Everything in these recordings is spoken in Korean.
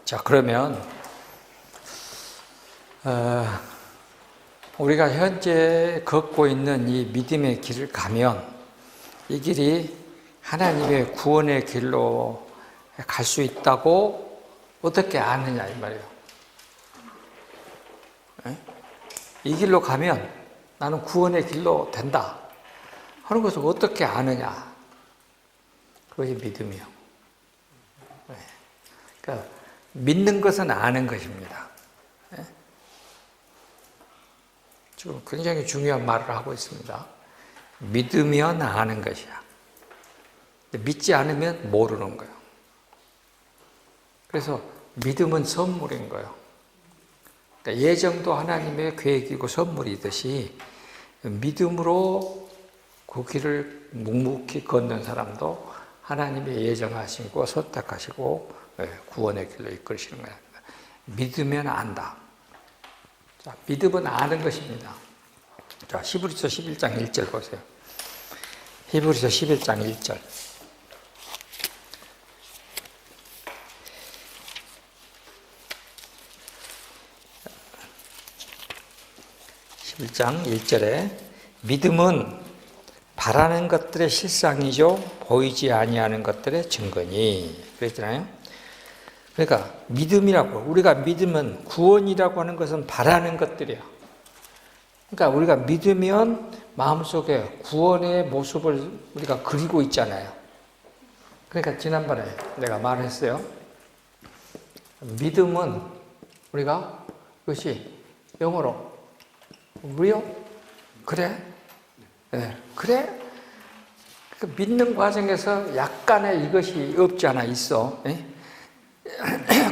자, 그러면 우리가 현재 걷고 있는 이 믿음의 길을 가면 이 길이 하나님의 구원의 길로 갈 수 있다고 어떻게 아느냐 이 말이에요. 이 길로 가면 나는 구원의 길로 된다 하는 것을 어떻게 아느냐. 그것이 믿음이요. 그러니까 믿는 것은 아는 것입니다. 지금 굉장히 중요한 말을 하고 있습니다. 믿으면 아는 것이야. 믿지 않으면 모르는 거예요. 그래서 믿음은 선물인 거예요. 그러니까 예정도 하나님의 계획이고 선물이듯이 믿음으로 그 길을 묵묵히 걷는 사람도 하나님의 예정하시고 선택하시고 구원의 길로 이끌으시는 거예요. 믿으면 안다. 자, 믿음은 아는 것입니다. 자, 히브리서 11장 1절 보세요. 히브리서 11장 1절. 11장 1절에 믿음은 바라는 것들의 실상이죠 보이지 아니하는 것들의 증거니 그랬잖아요. 그러니까 믿음이라고 우리가 믿으면 구원이라고 하는 것은 바라는 것들이야. 그러니까 우리가 믿으면 마음속에 구원의 모습을 우리가 그리고 있잖아요. 그러니까 지난번에 내가 말했어요. 믿음은 우리가 그것이 영어로 real? 그래? 네, 그래? 그 믿는 과정에서 약간의 이것이 없지 않아 있어. 네?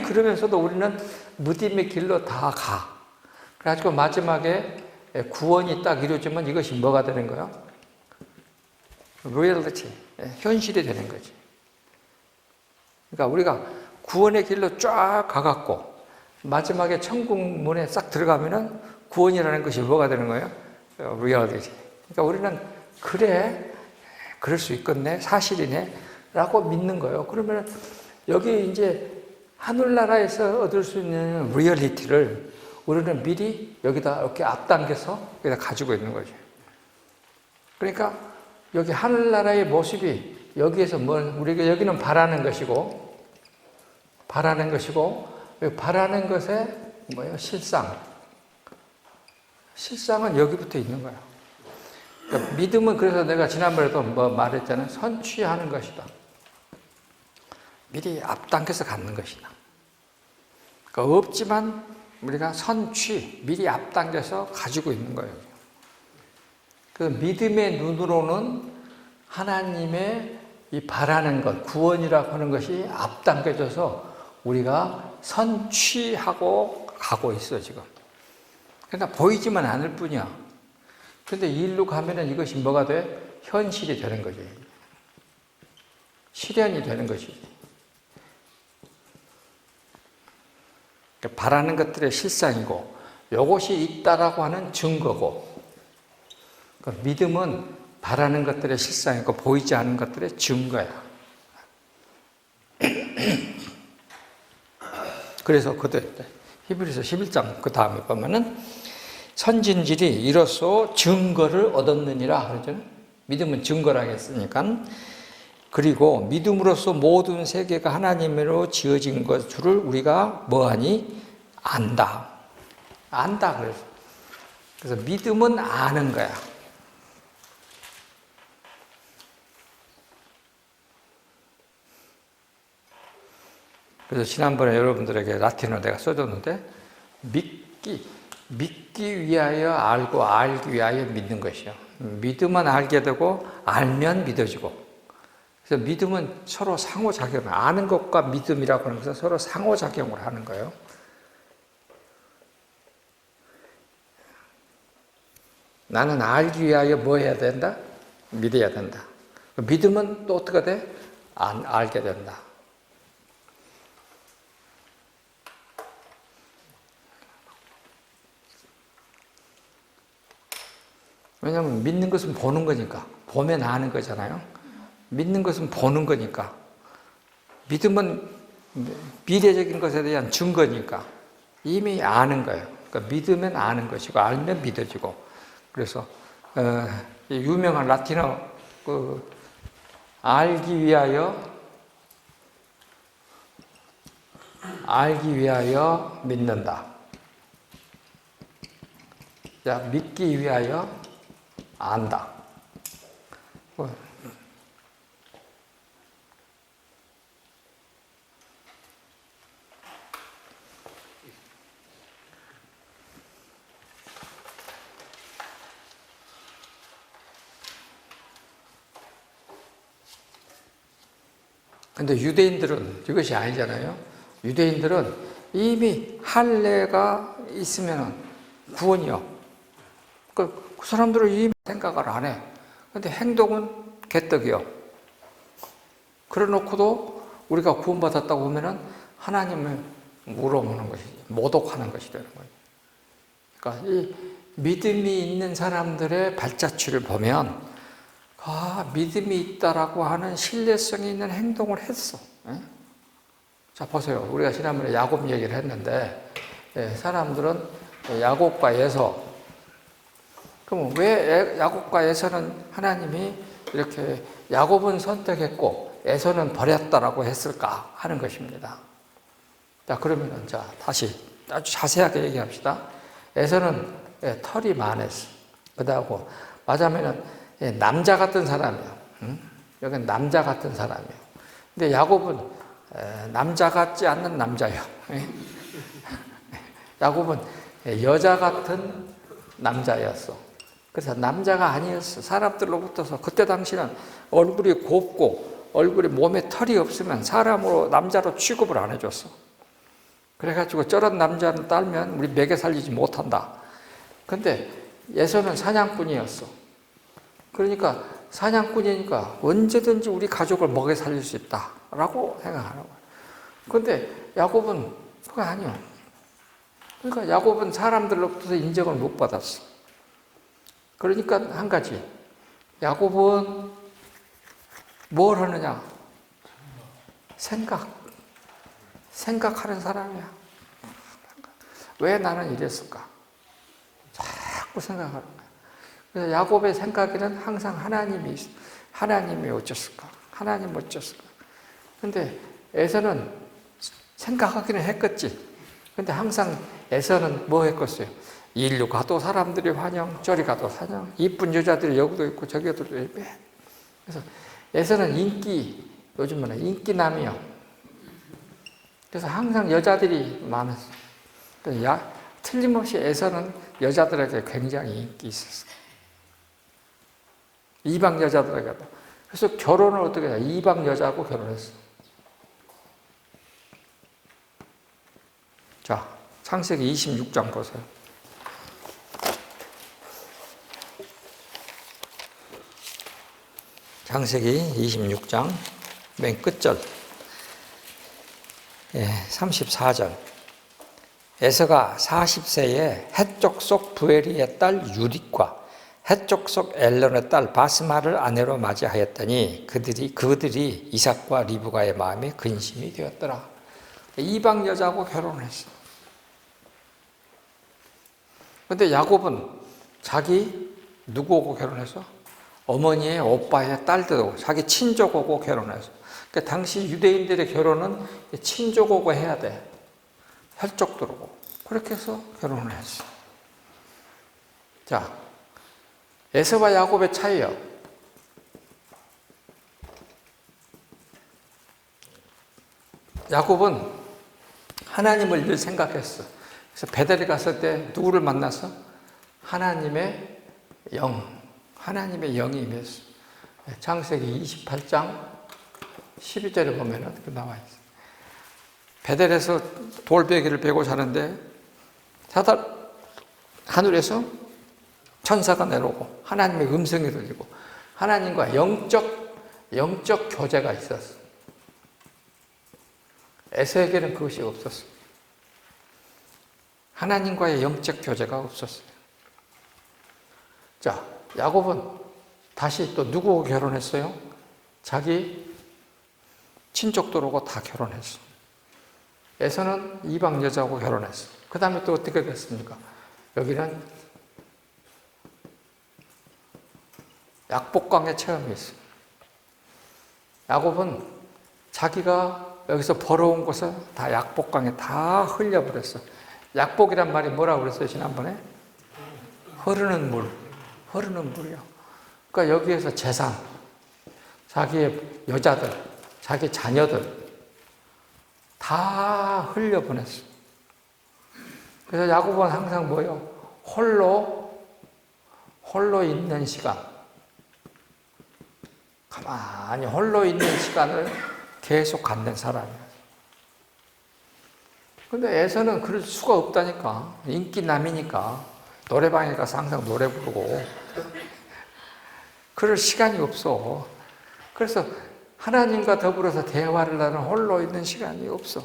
그러면서도 우리는 믿음의 길로 다 가. 그래가지고 마지막에 구원이 딱 이루어지면 이것이 뭐가 되는 거야? reality, 현실이 되는 거지. 그러니까 우리가 구원의 길로 쫙 가갖고 마지막에 천국 문에 싹 들어가면은 구원이라는 것이 뭐가 되는 거예요? reality. 그러니까 우리는 그래, 그럴 수 있겠네, 사실이네, 라고 믿는 거예요. 그러면 여기 이제 하늘나라에서 얻을 수 있는 리얼리티를 우리는 미리 여기다 이렇게 앞당겨서 여기다 가지고 있는 거죠. 그러니까 여기 하늘나라의 모습이 여기에서 우리가 여기는 바라는 것이고, 바라는 것의 뭐예요? 실상은 여기부터 있는 거야. 그러니까 믿음은 그래서 내가 지난번에도 말했잖아요. 선취하는 것이다. 미리 앞당겨서 갖는 것이다. 그러니까 없지만 우리가 미리 앞당겨서 가지고 있는 거예요. 그 믿음의 눈으로는 하나님의 이 바라는 것, 구원이라고 하는 것이 앞당겨져서 우리가 선취하고 가고 있어, 지금. 그러니까 보이지만 않을 뿐이야. 그런데 이 일로 가면은 이것이 뭐가 돼? 현실이 되는 거지. 실현이 되는 것이지. 그러니까 바라는 것들의 실상이고, 이것이 있다라고 하는 증거고, 그러니까 믿음은 바라는 것들의 실상이고, 보이지 않는 것들의 증거야. 그래서 히브리서 11장 그 다음에 보면은 선진들이 이로써 증거를 얻었느니라 그러잖아요. 믿음은 증거라 했으니까. 그리고 믿음으로써 모든 세계가 하나님으로 지어진 것을 우리가 뭐하니? 안다. 그래서 믿음은 아는 거야. 그래서 지난번에 여러분들에게 라틴어 내가 써줬는데 믿기 위하여 알고 알기 위하여 믿는 것이요. 믿으면 알게 되고 알면 믿어지고. 그래서 믿음은 서로 상호작용, 아는 것과 믿음이라고 하는 것은 서로 상호작용을 하는 거예요. 나는 알기 위하여 뭐 해야 된다? 믿어야 된다. 믿음은 또 어떻게 돼? 알게 된다. 왜냐하면 믿는 것은 보는 거니까. 보면 아는 거잖아요. 믿는 것은 보는 거니까. 믿음은 미래적인 것에 대한 증거니까 이미 아는 거예요. 그러니까 믿으면 아는 것이고 알면 믿어지고. 그래서 유명한 라틴어 알기 위하여 믿는다. 자, 믿기 위하여 안다. 근데 유대인들은 이것이 아니잖아요. 유대인들은 이미 할례가 있으면 구원이요. 그 사람들은 이미 생각을 안 해. 근데 행동은 개떡이요. 그래 놓고도 우리가 구원받았다고 하면은 하나님을 물어보는 것이지, 모독하는 것이 되는 거예요. 그러니까 이 믿음이 있는 사람들의 발자취를 보면 믿음이 있다라고 하는 신뢰성이 있는 행동을 했어. 자, 보세요. 우리가 지난번에 야곱 얘기를 했는데, 사람들은 야곱과 에서, 그럼 왜 야곱과 에서는 하나님이 이렇게 야곱은 선택했고 에서는 버렸다라고 했을까 하는 것입니다. 자, 그러면은, 자, 다시 아주 자세하게 얘기합시다. 에서는 털이 많았어. 그다음에 맞으면은 남자 같은 사람이에요. 여기는 남자 같은 사람이에요. 근데 야곱은 남자 같지 않는 남자예요. 야곱은 여자 같은 남자였어. 그래서 남자가 아니었어. 사람들로부터서 그때 당시는 얼굴이 곱고 얼굴에 몸에 털이 없으면 사람으로 남자로 취급을 안 해줬어. 그래가지고 저런 남자를 딸면 우리 먹여 살리지 못한다. 근데 에서는 사냥꾼이었어. 그러니까 사냥꾼이니까 언제든지 우리 가족을 먹여 살릴 수 있다라고 생각하는 거예요. 그런데 야곱은 그거 아니요. 그러니까 야곱은 사람들로부터 인정을 못 받았어. 그러니까 한 가지, 야곱은 뭘 하느냐? 생각하는 사람이야. 왜 나는 이랬을까? 자꾸 생각하는 거야. 그래서 야곱의 생각에는 항상 하나님이 어쩌을까? 하나님 어쩌을까? 근데 에서는 생각하기는 했겠지. 근데 항상 에서는 뭐 했겠어요? 일로 가도 사람들이 환영, 저리 가도 환영, 이쁜 여자들이 여기도 있고 저기도 있고. 그래서 에서는 요즘은 인기남이요. 그래서 항상 여자들이 많았어. 틀림없이 에서는 여자들에게 굉장히 인기 있었어. 이방 여자들에게도. 그래서 결혼을 어떻게 해? 이방 여자하고 결혼했어. 자, 창세기 26장 보세요. 창세기 26장 맨 끝절 34절. 에서가 40세에 해쪽 속 부에리의 딸 유딕과 해쪽 속 엘론의 딸 바스마를 아내로 맞이하였더니 그들이 이삭과 리브가의 마음에 근심이 되었더라. 이방 여자하고 결혼했어. 그런데 야곱은 자기 누구하고 결혼했어? 어머니의 오빠의 딸들하고 자기 친족하고 결혼했어. 그러니까 당시 유대인들의 결혼은 친족하고 해야 돼. 혈족 들어오고. 그렇게 해서 결혼을 했어. 자, 에서와 야곱의 차이요. 야곱은 하나님을 늘 생각했어. 그래서 베델에 갔을 때 누구를 만났어? 하나님의 하나님의 영이 임했어. 창세기 28장 12절에 보면은 나와 있어. 베델에서 돌베개를 베고 자는데 하늘에서 천사가 내려오고 하나님의 음성이 들리고 하나님과 영적 교제가 있었어. 에서에게는 그것이 없었어. 하나님과의 영적 교제가 없었어요. 자, 야곱은 다시 또 누구하고 결혼했어요? 자기 친족들하고 다 결혼했어. 에서는 이방 여자하고 결혼했어. 그 다음에 또 어떻게 됐습니까? 여기는 약복강의 체험이 있어. 야곱은 자기가 여기서 벌어온 것을 다 약복강에 다 흘려버렸어. 약복이란 말이 뭐라고 그랬어요, 지난번에? 흐르는 물. 흐르는 물이요. 그러니까 여기에서 재산, 자기의 여자들, 자기 자녀들 다 흘려보냈어. 그래서 야곱은 항상 뭐예요? 홀로 있는 시간. 가만히 홀로 있는 시간을 계속 갖는 사람이에요. 근데 에서는 그럴 수가 없다니까. 인기남이니까. 노래방에 가서 항상 노래 부르고. 그럴 시간이 없어. 그래서 하나님과 더불어서 대화를 나누는 홀로 있는 시간이 없어.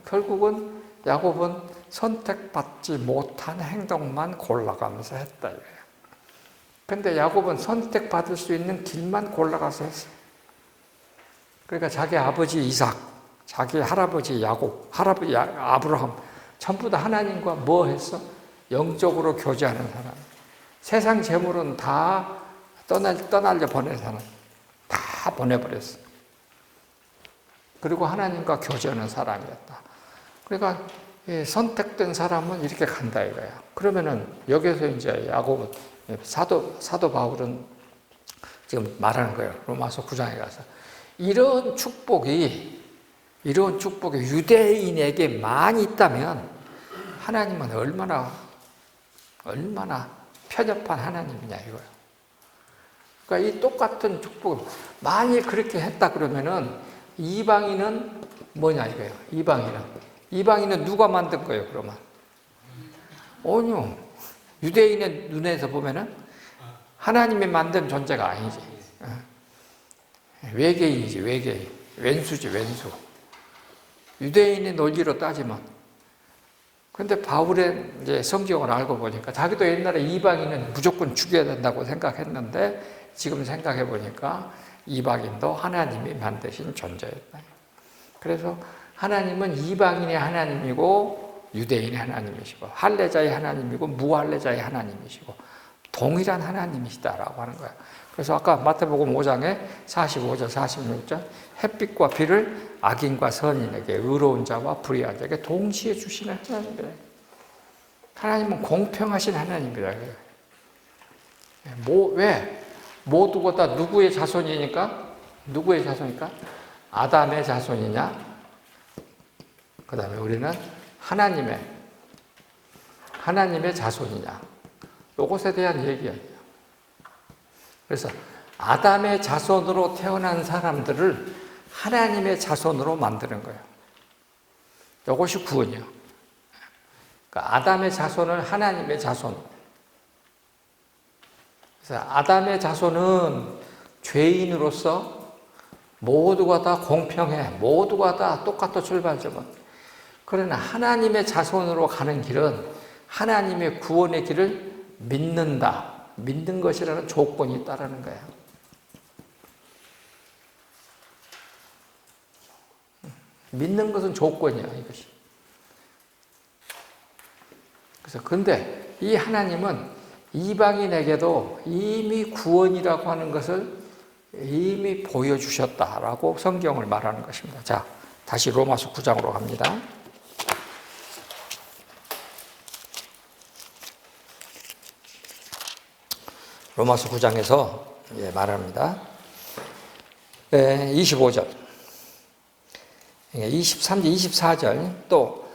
결국은 야곱은 선택받지 못한 행동만 골라가면서 했다 이거예요. 근데 야곱은 선택받을 수 있는 길만 골라가서 했어. 그러니까 자기 아버지 이삭, 자기 할아버지 야곱, 할아버지 아브라함 전부 다 하나님과 뭐 했어? 영적으로 교제하는 사람. 세상 재물은 다 떠날려 보낸 사람. 다 보내버렸어. 그리고 하나님과 교제하는 사람이었다. 그러니까 선택된 사람은 이렇게 간다 이거야. 그러면은 여기서 이제 야곱은 사도 바울은 지금 말하는 거예요. 로마서 9장에 가서 이런 축복이 유대인에게 많이 있다면 하나님은 얼마나 편협한 하나님이냐 이거예요. 그러니까 이 똑같은 축복을 만약 그렇게 했다 그러면은 이방인은 뭐냐 이거예요. 이방인은 누가 만든 거예요, 그러면? 아니요. 유대인의 눈에서 보면은 하나님이 만든 존재가 아니지. 외계인이지, 외계인. 왼수지, 왼수. 유대인의 논리로 따지면. 근데 바울의 이제 성경을 알고 보니까 자기도 옛날에 이방인은 무조건 죽여야 된다고 생각했는데 지금 생각해 보니까 이방인도 하나님이 만드신 존재였다. 그래서 하나님은 이방인의 하나님이고 유대인의 하나님이시고 할례자의 하나님이고 무할례자의 하나님이시고 동일한 하나님이시다라고 하는 거예요. 그래서 아까 마태복음 5장에 45절, 46절 햇빛과 비를 악인과 선인에게 의로운 자와 불의한 자에게 동시에 주시는 하나님이다. 하나님은 공평하신 하나님이다. 왜? 모두가 다 누구의 자손이니까? 누구의 자손이니까? 아담의 자손이냐? 그 다음에 우리는 하나님의 자손이냐? 이것에 대한 얘기예요. 그래서 아담의 자손으로 태어난 사람들을 하나님의 자손으로 만드는 거예요. 이것이 구원이에요. 그러니까 아담의 자손을 하나님의 자손. 그래서 아담의 자손은 죄인으로서 모두가 다 공평해. 모두가 다 똑같아 출발점은. 그러나 하나님의 자손으로 가는 길은 하나님의 구원의 길을 믿는다. 믿는 것이라는 조건이 있다라는 거예요. 믿는 것은 조건이야, 이것이. 그래서 근데 이 하나님은 이방인에게도 이미 구원이라고 하는 것을 이미 보여주셨다라고 성경을 말하는 것입니다. 자, 다시 로마서 9장으로 갑니다. 로마서 9장에서 말합니다. 25절, 23절, 24절,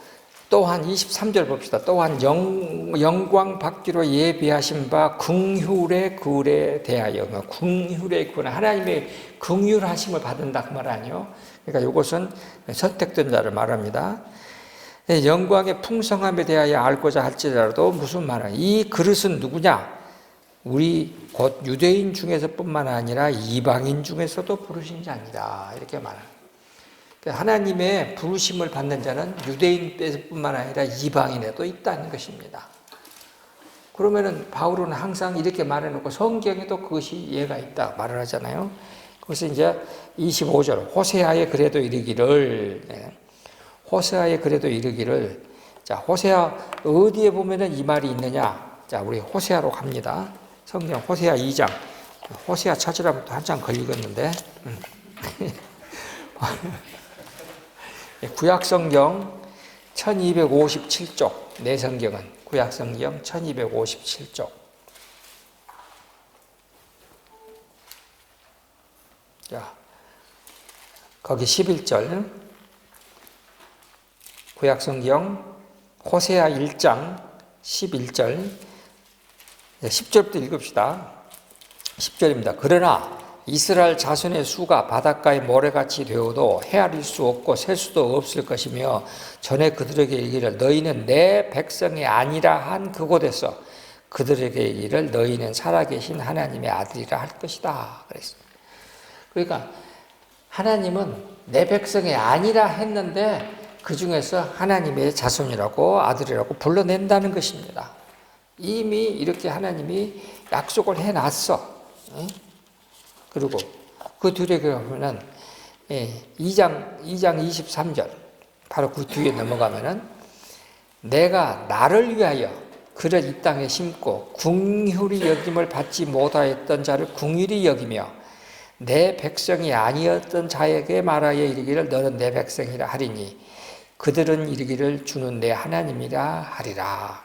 또한 23절 봅시다. 또한 영광 받기로 예비하신 바 긍휼의 굴에 대하여, 긍휼의 굴, 하나님의 긍휼하심을 받는다 그 말 아니요. 그러니까 이것은 선택된 자를 말합니다. 영광의 풍성함에 대하여 알고자 할지라도 무슨 말이야? 이 그릇은 누구냐? 우리 곧 유대인 중에서뿐만 아니라 이방인 중에서도 부르신 자니라 이렇게 말합니다. 하나님의 부르심을 받는 자는 유대인뿐만 아니라 이방인에도 있다는 것입니다. 그러면은 바울은 항상 이렇게 말해놓고 성경에도 그것이 예가 있다 말을 하잖아요. 그래서 이제 25절 호세아에 그래도 이르기를 호세아의 글에도 이르기를, 자, 호세아 어디에 보면은 이 말이 있느냐? 자, 우리 호세아로 갑니다. 성경 호세아 2장. 호세아 찾으려면 또 한참 걸리겠는데. 구약 성경 1257쪽, 내 성경은 구약 성경 1257쪽. 자, 거기 11절. 구약 성경 호세아 1장 11절. 10절부터 읽읍시다. 10절입니다. 그러나 이스라엘 자손의 수가 바닷가의 모래같이 되어도 헤아릴 수 없고 셀 수도 없을 것이며 전에 그들에게 이르기를 너희는 내 백성이 아니라 한 그곳에서 그들에게 이르기를 너희는 살아계신 하나님의 아들이라 할 것이다. 그랬습니다. 그러니까 하나님은 내 백성이 아니라 했는데 그 중에서 하나님의 자손이라고 아들이라고 불러낸다는 것입니다. 이미 이렇게 하나님이 약속을 해놨어. 그리고 그 뒤에 보면은 2장 23절 바로 그 뒤에 넘어가면은 내가 나를 위하여 그를 이 땅에 심고 긍휼히 여김을 받지 못하였던 자를 긍휼히 여기며 내 백성이 아니었던 자에게 말하여 이르기를 너는 내 백성이라 하리니 그들은 이르기를 주는 내 하나님이라 하리라.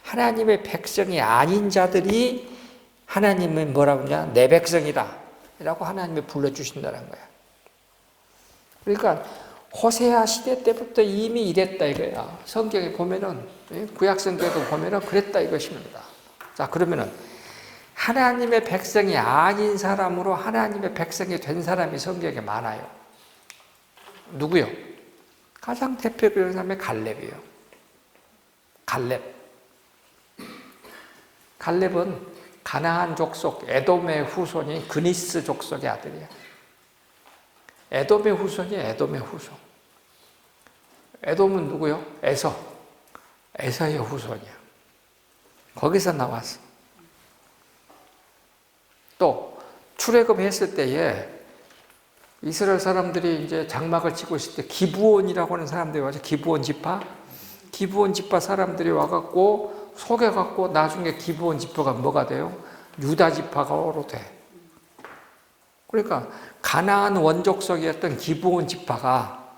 하나님의 백성이 아닌 자들이 하나님이 뭐라고 하냐? 내 백성이다 라고 하나님이 불러주신다는 거야. 그러니까 호세아 시대 때부터 이미 이랬다 이거야. 성경에 보면은, 구약 성경에도 보면은 그랬다 이것입니다. 자, 그러면은 하나님의 백성이 아닌 사람으로 하나님의 백성이 된 사람이 성경에 많아요. 누구요? 가장 대표적인 사람이 갈렙이에요. 갈렙은 가나안 족속 에돔의 후손이 그니스 족속의 아들이야. 에돔의 후손이야. 에돔의 후손. 에돔은 누구요? 에서의 후손이야. 거기서 나왔어. 또 출애굽했을 때에 이스라엘 사람들이 이제 장막을 치고 있을 때 기브온이라고 하는 사람들이 와서 기브온 지파 사람들이 와갖고 속여갖고 나중에 기브온 지파가 뭐가 돼요? 유다 지파가로 돼. 그러니까 가나안 원족속이었던 기브온 지파가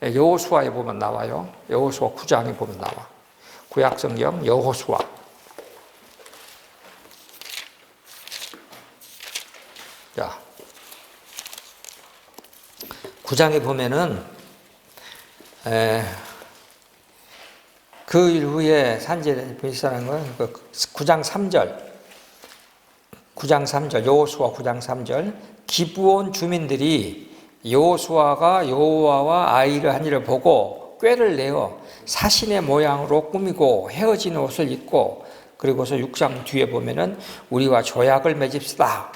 여호수아에 보면 나와요. 여호수아 9장에 보면 나와. 구약성경 여호수아. 자, 9장에 보면은 그 일 후에 산지에 비슷한 건 9장 3절 여호수아 9장 3절 기브온 주민들이 여호수아가 여호와와 아이를 한 일을 보고 꾀를 내어 사신의 모양으로 꾸미고 헤어진 옷을 입고 그리고서 6장 뒤에 보면은 우리와 조약을 맺읍시다.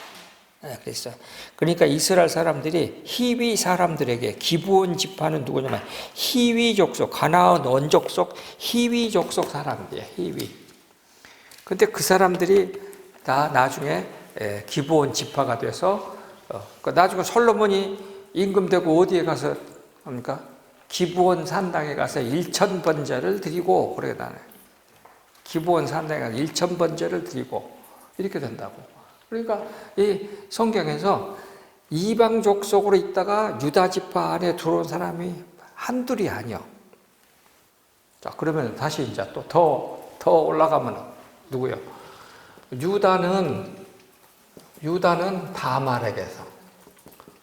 그랬어요. 그러니까 이스라엘 사람들이 히위 사람들에게 기브온 지파는 누구냐면 히위 족속, 가나안 원족속 히위 족속 사람들이에요. 히위. 근데 그 사람들이 다 나중에 기브온 지파가 돼서 나중에 솔로몬이 임금되고 어디에 가서 합니까? 기브온 산당에 가서 1000번제를 드리고 그러게 나네. 기브온 산당에 가서 1000번제를 드리고 이렇게 된다고. 그러니까 이 성경에서 이방 족속으로 있다가 유다 지파 안에 들어온 사람이 한둘이 아니요. 자, 그러면 다시 이제 또 더 올라가면 누구요? 유다는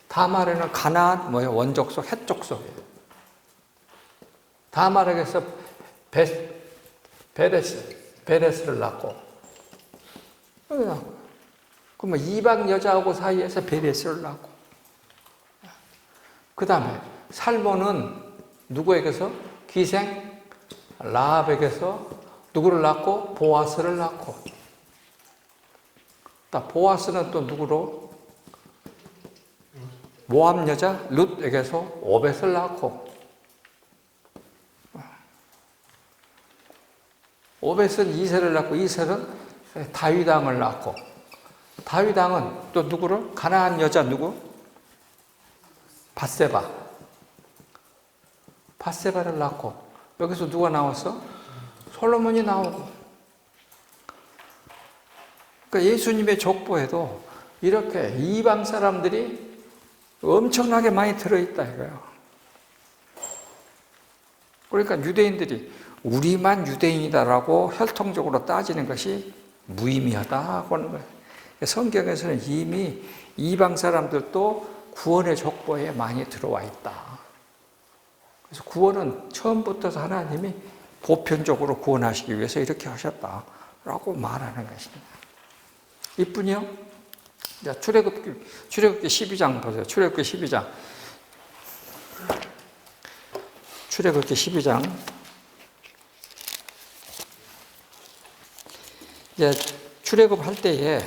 다말에는 가나안 원족속 헷족속이에요. 다말에게서 베레스를 낳고 그러면 이방 여자하고 사이에서 베레스를 낳고 그 다음에 살몬은 누구에게서? 기생 라합에게서 누구를 낳고? 보아스를 낳고 보아스는 또 누구로? 모압 여자 룻에게서 오벳을 낳고 오벳은 이세를 낳고 이세는 다윗 왕을 낳고 다윗 왕은 또 누구를? 가나안 여자 누구? 밧세바 밧세바를 낳고, 여기서 누가 나왔어? 솔로몬이 나오고. 그러니까 예수님의 족보에도 이렇게 이방 사람들이 엄청나게 많이 들어있다 이거예요. 그러니까 유대인들이 우리만 유대인이다라고 혈통적으로 따지는 것이 무의미하다고 하는 거예요. 성경에서는 이미 이방 사람들도 구원의 족보에 많이 들어와 있다. 그래서 구원은 처음부터 하나님이 보편적으로 구원하시기 위해서 이렇게 하셨다라고 말하는 것입니다. 이뿐이요? 출애굽기 12장 보세요. 출애굽기 12장. 출애굽기 12장. 이제 출애굽할 때에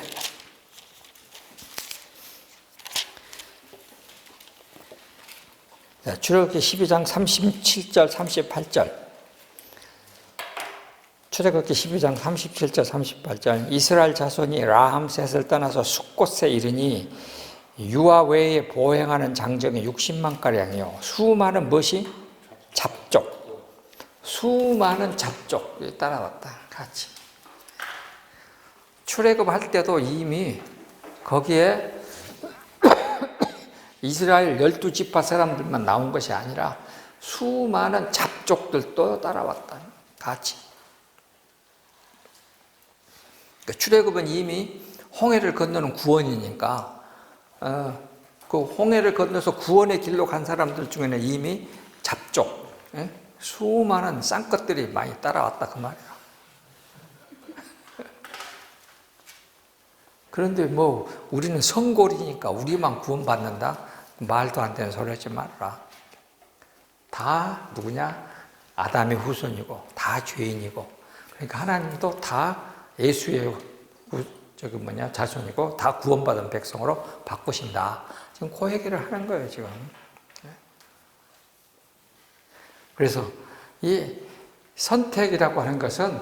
출애굽기 12장 37절, 38절. 출애굽기 12장 37절, 38절. 이스라엘 자손이 라함셋을 떠나서 숫곳에 이르니 유아 외에 보행하는 장정이 60만 가량이요. 수많은 무엇이? 잡족. 수많은 잡족이 따라왔다. 같이. 출애굽할 때도 이미 거기에 이스라엘 12지파 사람들만 나온 것이 아니라 수많은 잡족들도 따라왔다. 같이. 그러니까 출애굽은 이미 홍해를 건너는 구원이니까 그 홍해를 건너서 구원의 길로 간 사람들 중에는 이미 잡족, 수많은 쌍것들이 많이 따라왔다 그 말이야. 그런데 뭐 우리는 성골이니까 우리만 구원받는다? 말도 안 되는 소리 하지 말아라. 다 누구냐? 아담의 후손이고 다 죄인이고, 그러니까 하나님도 다 예수의 자손이고 다 구원받은 백성으로 바꾸신다. 지금 그 얘기를 하는 거예요 지금. 그래서 이 선택이라고 하는 것은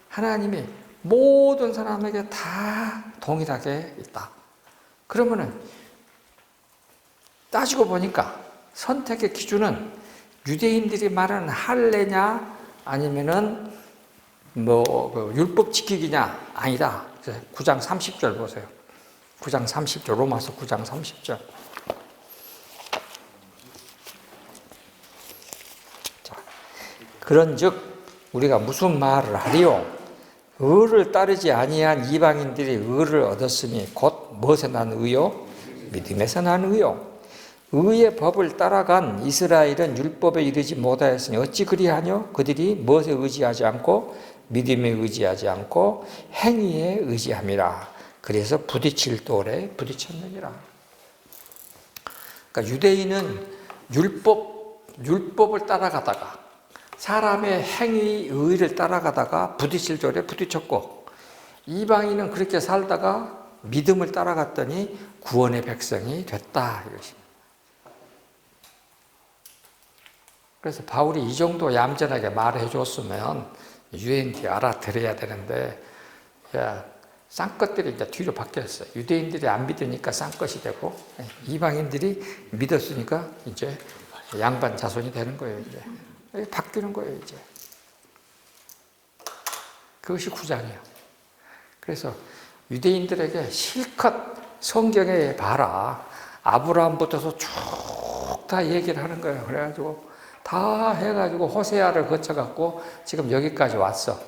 하나님이 모든 사람에게 다 동일하게 있다. 그러면은 따지고 보니까 선택의 기준은 유대인들이 말하는 할례냐 아니면은 그 율법 지키기냐 아니다. 9장 30절 보세요. 9장 30절, 로마서 9장 30절. 자, 그런즉 우리가 무슨 말을 하리요? 의를 따르지 아니한 이방인들이 의를 얻었으니 곧 무엇에 난 의요? 믿음에서 난 의요. 의의 법을 따라간 이스라엘은 율법에 이르지 못하였으니 어찌 그리하뇨? 그들이 무엇에 의지하지 않고 믿음에 의지하지 않고 행위에 의지함이라. 그래서 부딪힐 돌에 부딪혔느니라. 그러니까 유대인은 율법을 따라가다가 사람의 행위, 의를 따라가다가 부딪힐 돌에 부딪혔고, 이방인은 그렇게 살다가 믿음을 따라갔더니 구원의 백성이 됐다 이것입니다. 그래서 바울이 이 정도 얌전하게 말해 줬으면 유대인들이 알아들어야 되는데, 쌍것들이 이제 뒤로 바뀌었어요. 유대인들이 안 믿으니까 쌍것이 되고, 이방인들이 믿었으니까 이제 양반 자손이 되는 거예요. 이제 바뀌는 거예요. 이제 그것이 구장이에요. 그래서 유대인들에게 실컷 성경에 봐라. 아브라함부터서 쭉 다 얘기를 하는 거예요. 그래가지고 다 해가지고 호세아를 거쳐갖고 지금 여기까지 왔어.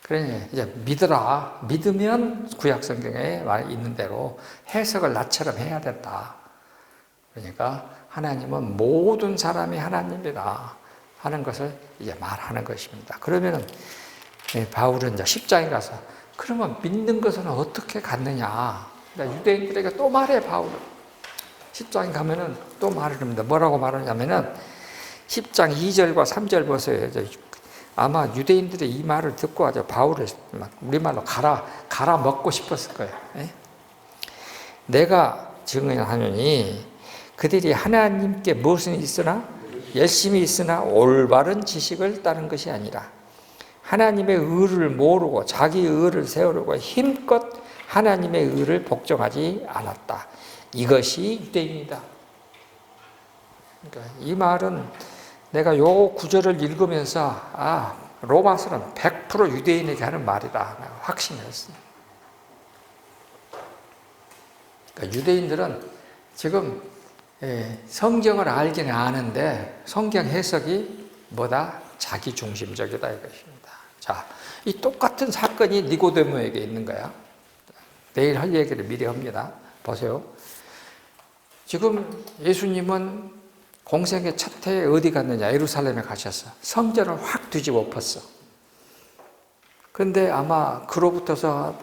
그러니 이제 믿으라. 믿으면 구약 성경에 있는 대로 해석을 나처럼 해야 된다. 그러니까 하나님은 모든 사람이 하나님이다 하는 것을 이제 말하는 것입니다. 그러면은 바울은 이제 10장에 가서 그러면 믿는 것은 어떻게 갖느냐? 그러니까 유대인들에게 또 말해 바울은. 10장에 가면은 또 말을 합니다. 뭐라고 말하냐면은 10장 2절과 3절 보세요. 아마 유대인들이 이 말을 듣고 아주 바울을 우리말로 갈아 먹고 싶었을 거예요. 내가 증언하노니 그들이 하나님께 무엇은 있으나 열심히 있으나 올바른 지식을 따른 것이 아니라 하나님의 의를 모르고 자기 의를 세우려고 힘껏 하나님의 의를 복종하지 않았다. 이것이 유대인이다. 그러니까 이 말은 내가 요 구절을 읽으면서 로마서는 100% 유대인에게 하는 말이다 확신했어요. 그러니까 유대인들은 지금 성경을 알기는 아는데 성경 해석이 뭐다? 자기 중심적이다 이것입니다. 자, 이 똑같은 사건이 니고데모에게 있는 거야. 내일 할 얘기를 미리 합니다. 보세요. 지금 예수님은 공생의 첫 해에 어디 갔느냐? 예루살렘에 가셨어. 성전을 확 뒤집어 엎었어. 그런데 아마 그로부터서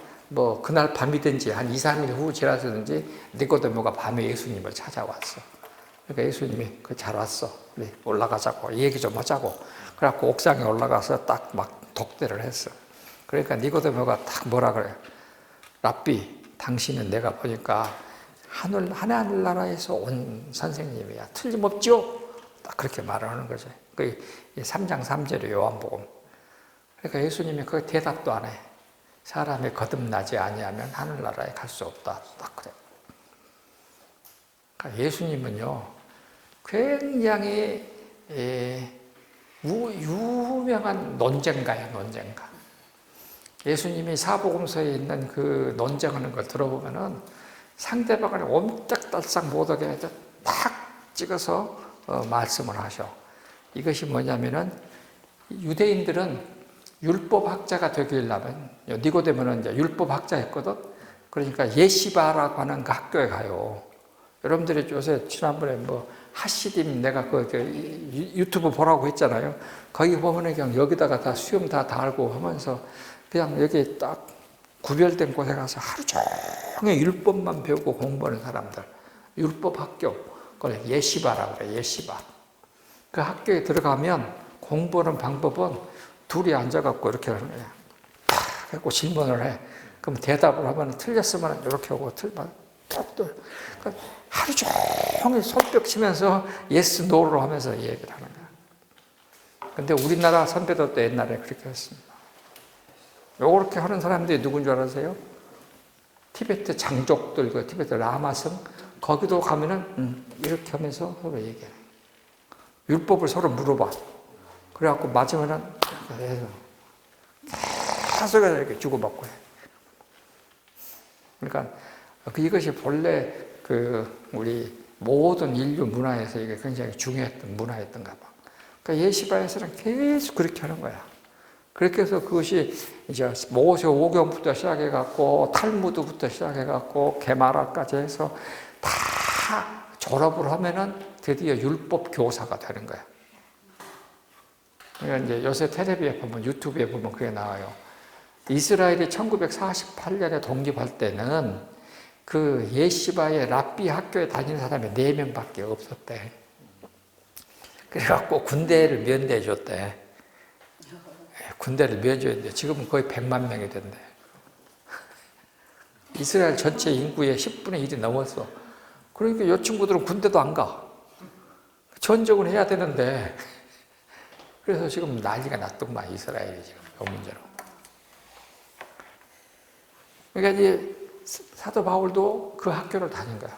그날 밤이든지 한 2, 3일 후 지나서든지 니고데모가 밤에 예수님을 찾아왔어. 그러니까 예수님이 잘 왔어. 우리 올라가자고 얘기 좀 하자고. 그래갖고 옥상에 올라가서 딱 막 독대를 했어. 그러니까 니고데모가 딱 뭐라 그래? 랍비, 당신은 내가 보니까 하늘나라에서 온 선생님이야. 틀림없죠? 딱 그렇게 말을 하는 거죠. 그 3장 3절의 요한복음. 그러니까 예수님이 그 대답도 안 해. 사람의 거듭나지 아니하면 하늘나라에 갈 수 없다. 딱 그래. 그러니까 예수님은요, 굉장히 유명한 논쟁가야, 논쟁가. 예수님이 사복음서에 있는 그 논쟁하는 걸 들어보면은 상대방을 옴짝달싹 못하게 해서 탁 찍어서 말씀을 하셔. 이것이 뭐냐면은 유대인들은 율법학자가 되기려면 니고데모는 이제 율법학자였거든. 그러니까 예시바라고 하는 그 학교에 가요. 여러분들이 요새 지난번에 하시딤 내가 유튜브 보라고 했잖아요. 거기 보면은 그냥 여기다가 다 수염 다 달고 하면서 그냥 여기 딱 구별된 곳에 가서 하루 종일 율법만 배우고 공부하는 사람들. 율법학교. 그걸 예시바라고 그래, 예시바. 그 학교에 들어가면 공부하는 방법은 둘이 앉아갖고 이렇게 하는 거야. 탁 해갖고 질문을 해. 그럼 대답을 하면 틀렸으면 이렇게 하고 틀면 툭 또. 그러니까 하루 종일 손뼉 치면서 예스, 노로 하면서 얘기를 하는 거야. 근데 우리나라 선배들도 옛날에 그렇게 했습니다. 요렇게 하는 사람들이 누군 줄 알아세요? 티베트 장족들, 그 티베트 라마성, 거기도 가면은 이렇게 하면서 서로 얘기해. 율법을 서로 물어봐. 그래갖고 맞으면은 계속 이렇게 주고받고 해. 그러니까 이것이 본래 우리 모든 인류 문화에서 이게 굉장히 중요했던 문화였던가 봐. 그러니까 예시바에서는 계속 그렇게 하는 거야. 그렇게 해서 그것이 이제 모세 오경부터 시작해갖고 탈무드부터 시작해갖고 게마라까지 해서 다 졸업을 하면은 드디어 율법 교사가 되는 거야. 그러니까 이제 요새 텔레비에 보면 유튜브에 보면 그게 나와요. 이스라엘이 1948년에 독립할 때는 그 예시바의 랍비 학교에 다니는 사람이 4명밖에 없었대. 그래갖고 군대를 면대해 줬대. 군대를 면제했는데 지금은 거의 100만 명이 된대. 이스라엘 전체 인구의 10분의 1이 넘었어. 그러니까 이 친구들은 군대도 안 가. 전적은 해야 되는데. 그래서 지금 난리가 났더구만, 이스라엘이 지금, 이 문제로. 그러니까 이제 사도 바울도 그 학교를 다닌 거야.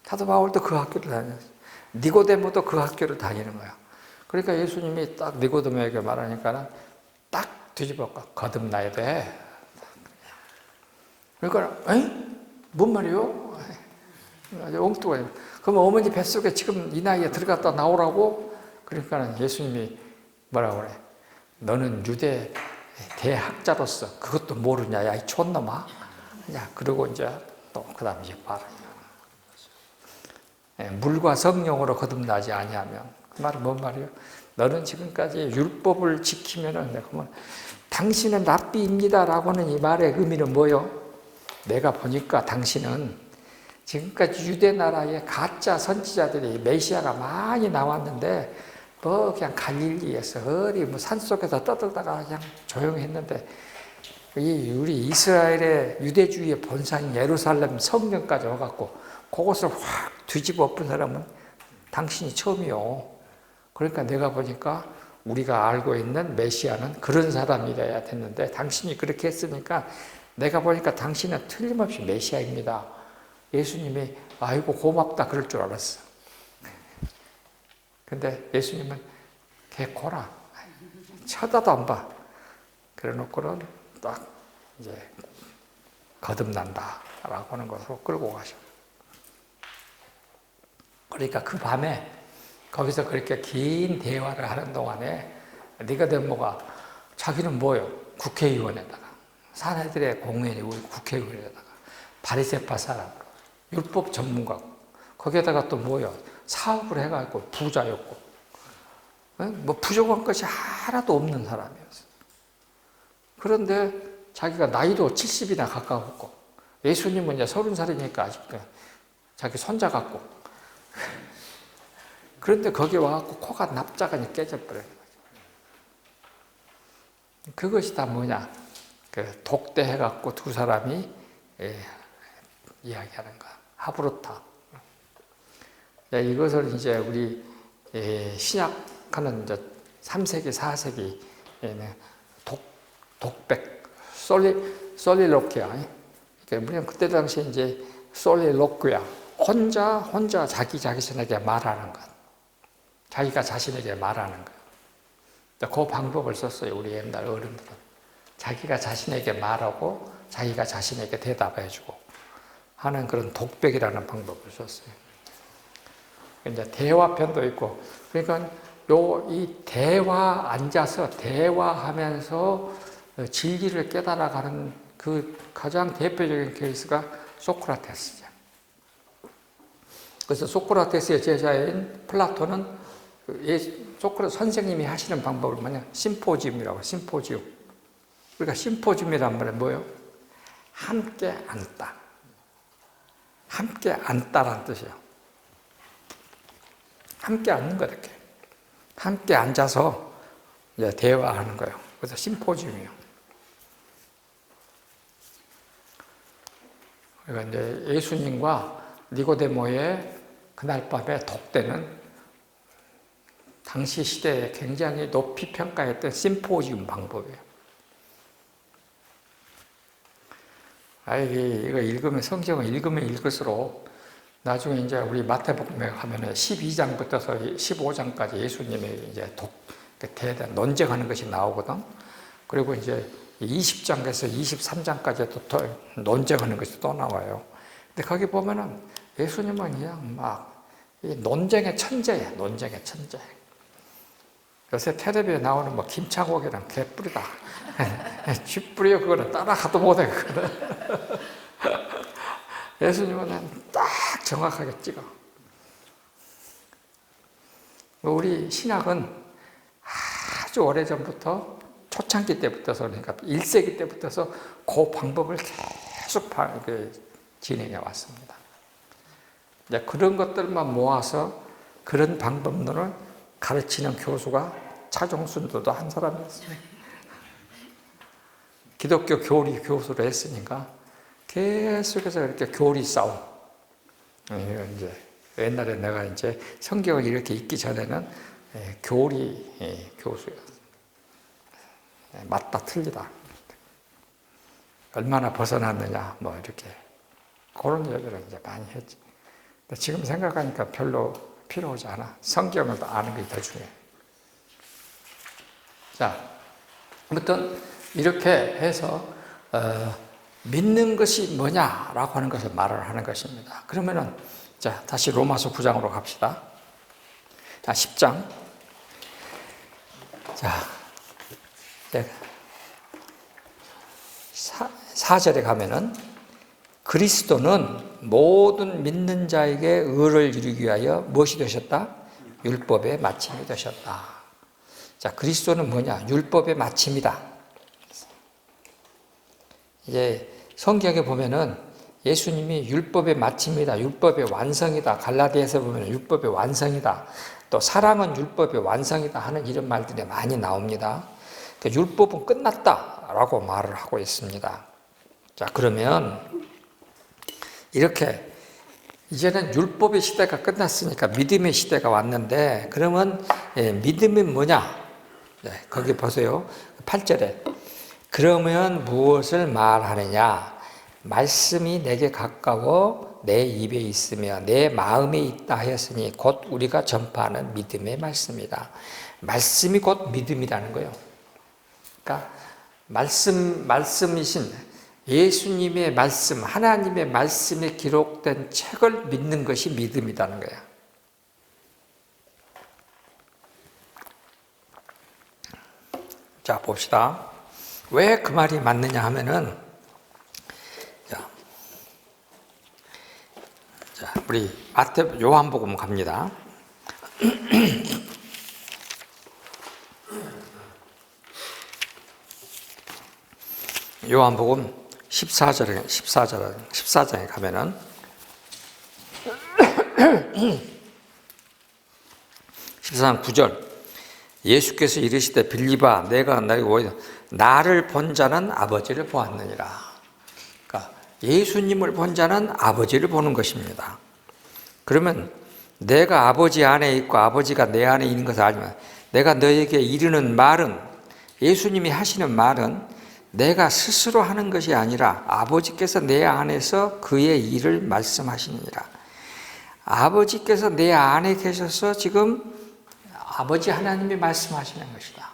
사도 바울도 그 학교를 다녔어. 니고데모도 그 학교를 다니는 거야. 그러니까 예수님이 딱 니고데모에게 말하니까 딱 뒤집어 거듭나야 돼. 그러니까, 뭔 말이요? 아주 엉뚱해요. 그럼 어머니 뱃속에 지금 이 나이에 들어갔다 나오라고? 그러니까 예수님이 뭐라고 그래? 너는 유대 대학자로서 그것도 모르냐? 야, 이 촌놈아. 야, 그러고 이제 또 그 다음에 이제 말하냐. 물과 성령으로 거듭나지 아니하면. 그 말은 뭔 말이에요? 너는 지금까지 율법을 지키면은, 그러면 당신은 랍비입니다 라고 하는 이 말의 의미는 뭐요? 내가 보니까 당신은 지금까지 유대 나라에 가짜 선지자들이 메시아가 많이 나왔는데 그냥 갈릴리에서 어디 산속에서 떠들다가 그냥 조용히 했는데 우리 이스라엘의 유대주의의 본산인 예루살렘 성전까지 와갖고 그것을 확 뒤집어 엎은 사람은 당신이 처음이요. 그러니까 내가 보니까 우리가 알고 있는 메시아는 그런 사람이라야 됐는데 당신이 그렇게 했으니까 내가 보니까 당신은 틀림없이 메시아입니다. 예수님이 아이고 고맙다 그럴 줄 알았어. 근데 예수님은 개코라. 쳐다도 안 봐. 그래 놓고는 딱 이제 거듭난다. 라고 하는 것으로 끌고 가셔. 그러니까 그 밤에 거기서 그렇게 긴 대화를 하는 동안에 니고데모가 자기는 뭐예요? 국회의원에다가 사내들의 공회의 국회의원에다가 바리새파 사람, 율법 전문가, 거기에다가 또 뭐예요? 사업을 해가지고 부자였고, 뭐 부족한 것이 하나도 없는 사람이었어요. 그런데 자기가 나이도 70이나 가까웠고, 예수님은 이제 30살이니까 아직 자기 손자 같고, 그런데 거기 와갖고 코가 납작하니 깨져버려요. 그것이 다 뭐냐? 그 독대해갖고 두 사람이 이야기하는 거. 하브루타. 이것을 이제 우리 신약하는 이제 3세기, 4세기에는 독백, 솔리로퀴아. 그러니까 그때 당시에 이제 솔리로퀴아. 혼자 자기 자신에게 말하는 것. 자기가 자신에게 말하는 것. 그 방법을 썼어요. 우리 옛날 어른들은. 자기가 자신에게 말하고 자기가 자신에게 대답해주고 하는 그런 독백이라는 방법을 썼어요. 이제 대화편도 있고, 그러니까 이 대화 앉아서 대화하면서 진리를 깨달아가는 그 가장 대표적인 케이스가 소크라테스죠. 그래서 소크라테스의 제자인 플라톤은 소크라테스 선생님이 하시는 방법을 뭐냐? 심포지움이라고, 심포지움. 그러니까 심포지움이란 말은 뭐예요? 함께 앉다. 함께 앉다라는 뜻이에요. 함께 앉는 거예요, 이렇게. 함께 앉아서 이제 대화하는 거예요. 그래서 심포지움이에요. 그러니까 이제 예수님과 니고데모의 그날 밤에 독대는 당시 시대에 굉장히 높이 평가했던 심포지움 방법이에요. 이거 읽으면, 성경을 읽으면 읽을수록 나중에 이제 우리 마태복음에 가면은 12장부터 15장까지 예수님의 이제 대단 논쟁하는 것이 나오거든. 그리고 이제 20장에서 23장까지 또 논쟁하는 것이 또 나와요. 근데 거기 보면은 예수님은 그냥 막 논쟁의 천재예요. 논쟁의 천재. 요새 텔레비에 나오는 뭐 김창옥이랑 개뿌리다. 쥐뿌리요. 그거는 따라가도 못해. 그거는. 예수님은 딱 정확하게 찍어. 우리 신학은 아주 오래전부터 초창기 때부터서, 그러니까 1세기 때부터서 그 방법을 계속 진행해 왔습니다. 이제 그런 것들만 모아서 그런 방법론을 가르치는 교수가 차종순도도 한 사람이었어요. 기독교 교리 교수를 했으니까 계속해서 이렇게 교리 싸움. 이제 옛날에 내가 이제 성경을 이렇게 읽기 전에는 교리 교수였어요. 맞다 틀리다. 얼마나 벗어났느냐 뭐 이렇게 그런 얘기를 이제 많이 했지. 근데 지금 생각하니까 별로 필요 하지 않아. 성경을 아는 게 더 중요해. 자, 아무튼 이렇게 해서 믿는 것이 뭐냐라고 하는 것을 말을 하는 것입니다. 그러면은 자, 다시 로마서 9장으로 갑시다. 자, 10장. 자, 4절에 가면은 그리스도는 모든 믿는 자에게 의를 이루기 위하여 무엇이 되셨다? 율법의 마침이 되셨다. 자, 그리스도는 뭐냐? 율법의 마침이다. 이제 성경에 보면은 예수님이 율법의 마침이다, 율법의 완성이다. 갈라디아서 보면 율법의 완성이다. 또 사랑은 율법의 완성이다 하는 이런 말들이 많이 나옵니다. 그러니까 율법은 끝났다라고 말을 하고 있습니다. 자, 그러면 이렇게 이제는 율법의 시대가 끝났으니까 믿음의 시대가 왔는데, 그러면 믿음이 뭐냐? 거기 보세요. 8절에 그러면 무엇을 말하느냐? 말씀이 내게 가까워 내 입에 있으며 내 마음에 있다 하였으니 곧 우리가 전파하는 믿음의 말씀이다. 말씀이 곧 믿음이라는 거예요. 그러니까 말씀이신 예수님의 말씀, 하나님의 말씀에 기록된 책을 믿는 것이 믿음이라는 거야. 자, 봅시다. 왜 그 말이 맞느냐 하면은, 자, 우리 요한복음 갑니다. 요한복음 14장에 가면은 14장 9절 예수께서 이르시되 빌립아 내가 나를 본 자는 아버지를 보았느니라. 그러니까 예수님을 본 자는 아버지를 보는 것입니다. 그러면 내가 아버지 안에 있고 아버지가 내 안에 있는 것을 알지만 내가 너에게 이르는 말은, 예수님이 하시는 말은 내가 스스로 하는 것이 아니라 아버지께서 내 안에서 그의 일을 말씀하시니라. 아버지께서 내 안에 계셔서 지금 아버지 하나님이 말씀하시는 것이다.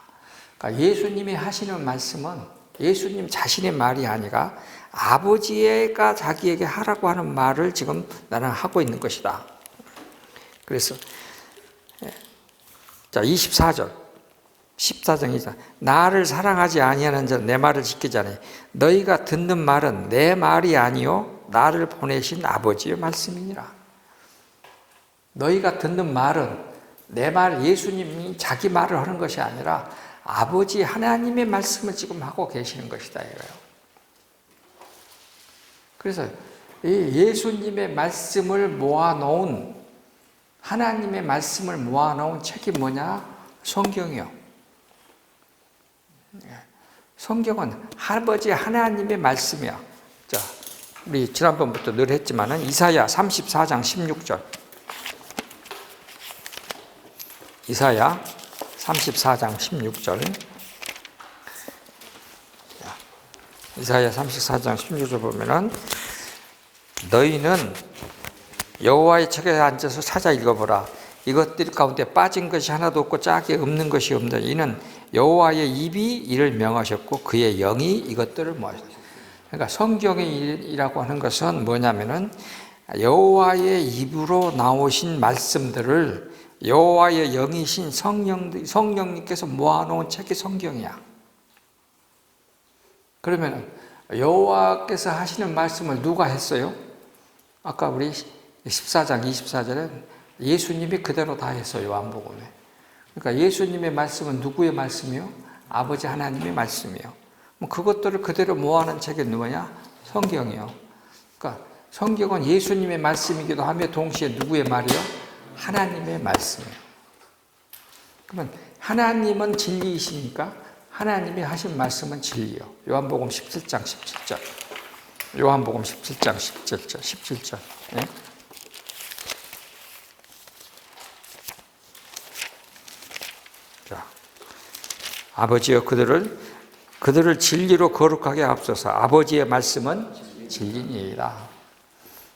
그러니까 예수님이 하시는 말씀은 예수님 자신의 말이 아니라 아버지가 자기에게 하라고 하는 말을 지금 나는 하고 있는 것이다. 그래서 자 14절 14장이다. 나를 사랑하지 아니하는 자는 내 말을 지키지 아니하니 너희가 듣는 말은 내 말이 아니요 나를 보내신 아버지의 말씀이니라. 너희가 듣는 말은 내 말, 예수님이 자기 말을 하는 것이 아니라 아버지 하나님의 말씀을 지금 하고 계시는 것이다 이거예요. 그래서 이 예수님의 말씀을 모아놓은, 하나님의 말씀을 모아놓은 책이 뭐냐? 성경이요. 성경은 아버지 하나님의 말씀이야. 자, 우리 지난번부터 늘 했지만은 이사야 34장 16절. 이사야 34장 16절. 이사야 34장 16절 보면은 너희는 여호와의 책에 앉아서 찾아 읽어보라. 이것들 가운데 빠진 것이 하나도 없고 짝이 없는 것이 없다. 이는 여호와의 입이 이를 명하셨고 그의 영이 이것들을 모아셨다. 그러니까 성경의 일이라고 하는 것은 뭐냐면은 여호와의 입으로 나오신 말씀들을 여호와의 영이신 성령님께서 모아놓은 책이 성경이야. 그러면 여호와께서 하시는 말씀을 누가 했어요? 아까 우리 14장 24절에 예수님이 그대로 다 했어요. 요한복음에. 그러니까 예수님의 말씀은 누구의 말씀이요? 아버지 하나님의 말씀이요. 그것들을 그대로 모아놓은 책이 누구냐? 성경이요. 그러니까 성경은 예수님의 말씀이기도 하며 동시에 누구의 말이요? 하나님의 말씀이에요. 그러면 하나님은 진리이시니까 하나님이 하신 말씀은 진리요. 요한복음 17장 17절. 요한복음 17장 17절. 네? 자, 아버지여 그들을 진리로 거룩하게 앞서서 아버지의 말씀은 진리니이다.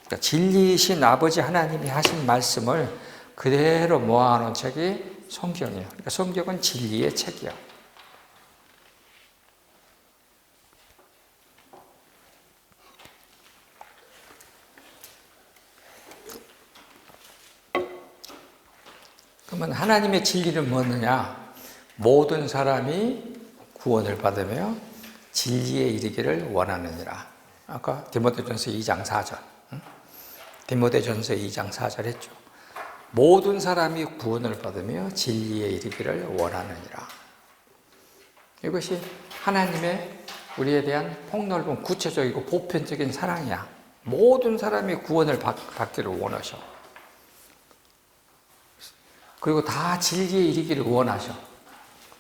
그러니까 진리이신 아버지 하나님이 하신 말씀을 그대로 모아놓은 책이 성경이에요. 그러니까 성경은 진리의 책이야. 그러면 하나님의 진리는 뭐느냐? 모든 사람이 구원을 받으며 진리에 이르기를 원하느니라. 아까 디모데전서 2장 4절. 디모데전서 2장 4절 했죠. 모든 사람이 구원을 받으며 진리에 이르기를 원하느니라. 이것이 하나님의 우리에 대한 폭넓은 구체적이고 보편적인 사랑이야. 모든 사람이 구원을 받기를 원하셔. 그리고 다 진리에 이르기를 원하셔.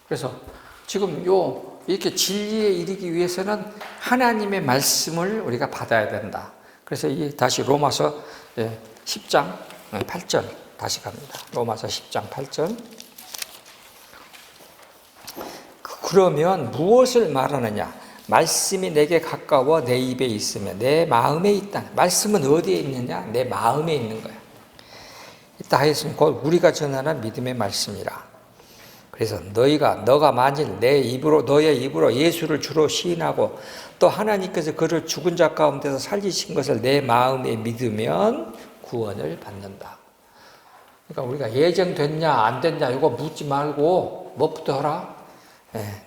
그래서 지금 이렇게 진리에 이르기 위해서는 하나님의 말씀을 우리가 받아야 된다. 그래서 다시 로마서 10장 8절 다시 갑니다. 로마서 10장 8절. 그러면 무엇을 말하느냐? 말씀이 내게 가까워 내 입에 있으며 내 마음에 있다. 말씀은 어디에 있느냐? 내 마음에 있는 거야. 이따 하였으니 곧 우리가 전하는 믿음의 말씀이라. 그래서 너가 만일 너의 입으로 예수를 주로 시인하고 또 하나님께서 그를 죽은 자 가운데서 살리신 것을 내 마음에 믿으면 구원을 받는다. 그러니까 우리가 예정됐냐 안 됐냐 이거 묻지 말고 뭐부터 하라?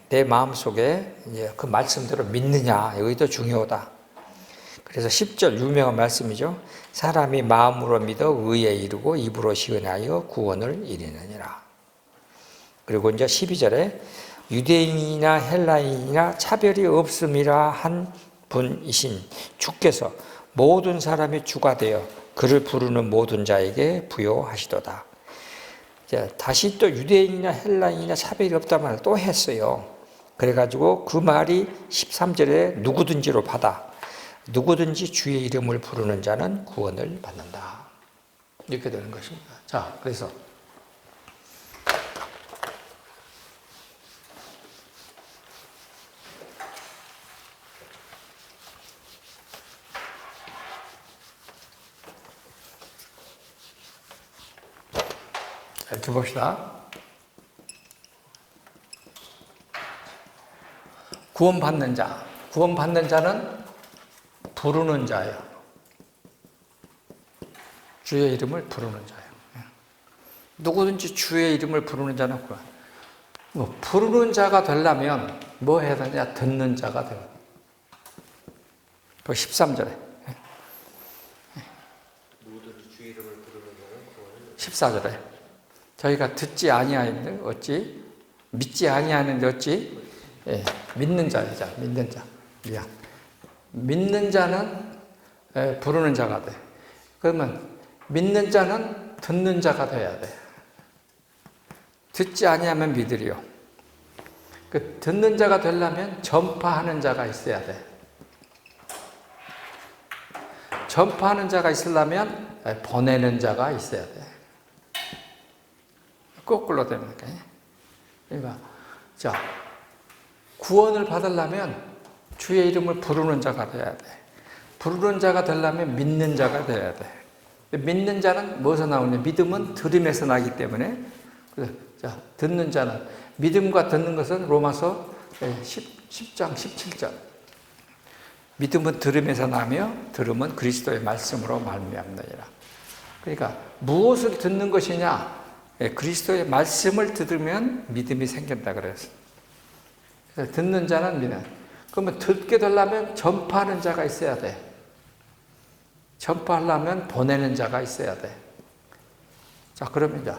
내 마음속에 이제 그 말씀대로 믿느냐 여기도 중요하다. 그래서 10절 유명한 말씀이죠. 사람이 마음으로 믿어 의에 이르고 입으로 시인하여 구원을 이루느니라. 그리고 이제 12절에 유대인이나 헬라인이나 차별이 없음이라 한 분이신 주께서 모든 사람이 주가 되어 그를 부르는 모든 자에게 부여하시도다. 다시 또 유대인이나 헬라인이나 차별이 없다는 말을 또 했어요. 그래가지고 그 말이 13절에 누구든지로 받아 누구든지 주의 이름을 부르는 자는 구원을 받는다. 이렇게 되는 것입니다. 자, 그래서 이렇게 봅시다. 구원받는 자는 부르는 자예요. 주의 이름을 부르는 자예요. 누구든지 주의 이름을 부르는 자는 부르는 자가 되려면 뭐 해야 되냐? 듣는 자가 되는. 그 13절에 14절에 저희가 듣지 아니하는데 어찌 믿지 아니하는데 어찌 믿는 자이자 믿는 자. 미안. 믿는 자는 부르는 자가 돼. 그러면 믿는 자는 듣는 자가 돼야 돼. 듣지 아니하면 믿으리요. 그 듣는 자가 되려면 전파하는 자가 있어야 돼. 전파하는 자가 있으려면 보내는 자가 있어야 돼. 거꾸로 됩니까? 그러니까 자 구원을 받으려면 주의 이름을 부르는 자가 돼야 돼. 부르는 자가 되려면 믿는 자가 돼야 돼. 믿는 자는 뭐서 나오냐? 믿음은 들음에서 나기 때문에. 자, 듣는 자는 믿음과 듣는 것은 로마서 10장 17절. 믿음은 들음에서 나며 들음은 그리스도의 말씀으로 말미암느니라. 그러니까 무엇을 듣는 것이냐? 그리스도의 말씀을 들으면 믿음이 생긴다 그랬어. 그래서 듣는 자는 믿음. 그러면 듣게 되려면 전파하는 자가 있어야 돼. 전파하려면 보내는 자가 있어야 돼. 자, 그러면 이제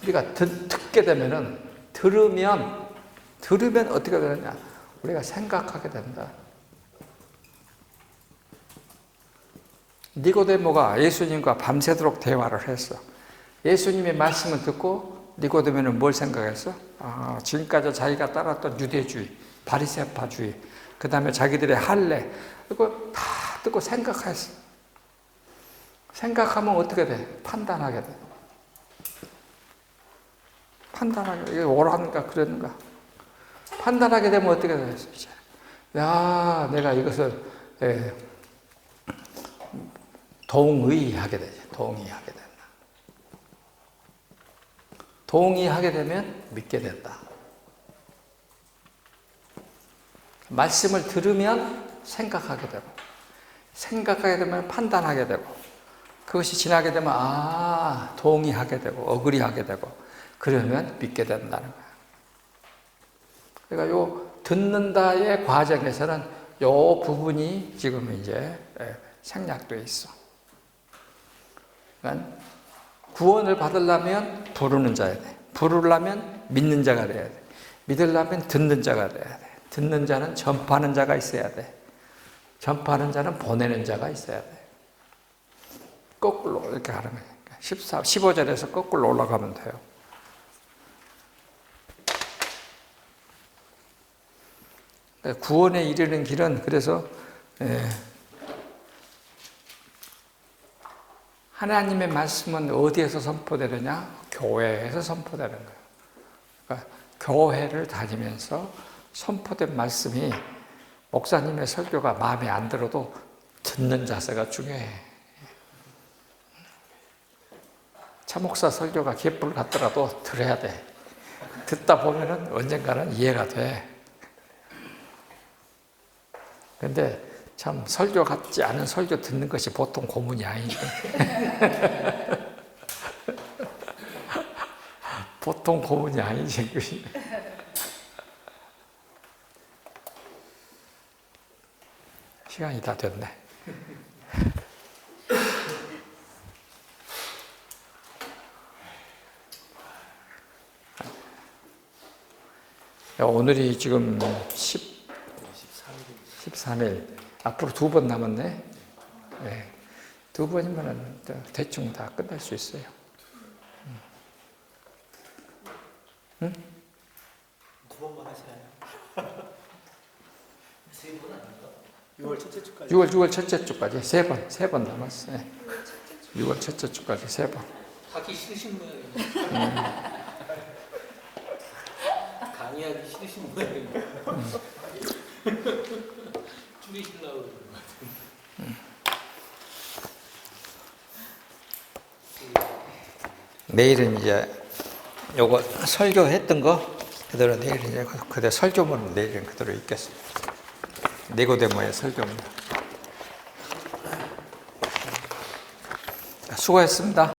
우리가 듣게 되면은 들으면 어떻게 되느냐? 우리가 생각하게 된다. 니고데모가 예수님과 밤새도록 대화를 했어. 예수님의 말씀을 듣고 니고데모는 뭘 생각했어? 지금까지 자기가 따랐던 유대주의, 바리새파주의, 그 다음에 자기들의 할례, 이거 다 듣고 생각했어. 생각하면 어떻게 돼? 판단하게 돼. 판단하게, 이게 옳았는가, 그랬는가. 판단하게 되면 어떻게 돼? 야, 내가 이것을, 동의하게 되지. 동의하게 된다. 동의하게 되면 믿게 된다. 말씀을 들으면 생각하게 되고, 생각하게 되면 판단하게 되고, 그것이 지나게 되면, 동의하게 되고, 어그리하게 되고, 그러면 믿게 된다는 거예요. 그러니까 요 듣는다의 과정에서는 요 부분이 지금 이제 생략되어 있어. 그러니까 구원을 받으려면 부르는 자야 돼. 부르려면 믿는 자가 돼야 돼. 믿으려면 듣는 자가 돼야 돼. 듣는 자는 전파하는 자가 있어야 돼. 전파하는 자는 보내는 자가 있어야 돼. 거꾸로 이렇게 하는 거예요. 15절에서 거꾸로 올라가면 돼요. 구원에 이르는 길은 그래서 하나님의 말씀은 어디에서 선포되느냐? 교회에서 선포되는 거예요. 그러니까 교회를 다니면서 선포된 말씀이 목사님의 설교가 마음에 안 들어도 듣는 자세가 중요해. 차목사 설교가 개뿔 같더라도 들어야 돼. 듣다 보면은 언젠가는 이해가 돼. 근데 참 설교 같지 않은 설교 듣는 것이 보통 고문이 아니지. 보통 고문이 아니지. 그것이. 시간이 다 됐네. 오늘이 지금 13일. 앞으로 2번 남았네. 네. 2번이면 대충 다 끝날 수 있어요. 응? 2번만 하시나요? 3번 아닌가? 6월 첫째 주까지. 6월 첫째 주까지 3번 남았어요. 네. 6월 첫째 주까지 3번. 하기 싫으신 모양이에요. 강의하기 싫으신 모양이에요. 줄이시려고 그러는 것 같은데. 내일은 이제 요거 설교했던 거 그대로 내일 이제 그대로 설교문 내일은 그대로 읽겠습니다. 니고데모의 설교문. 수고했습니다.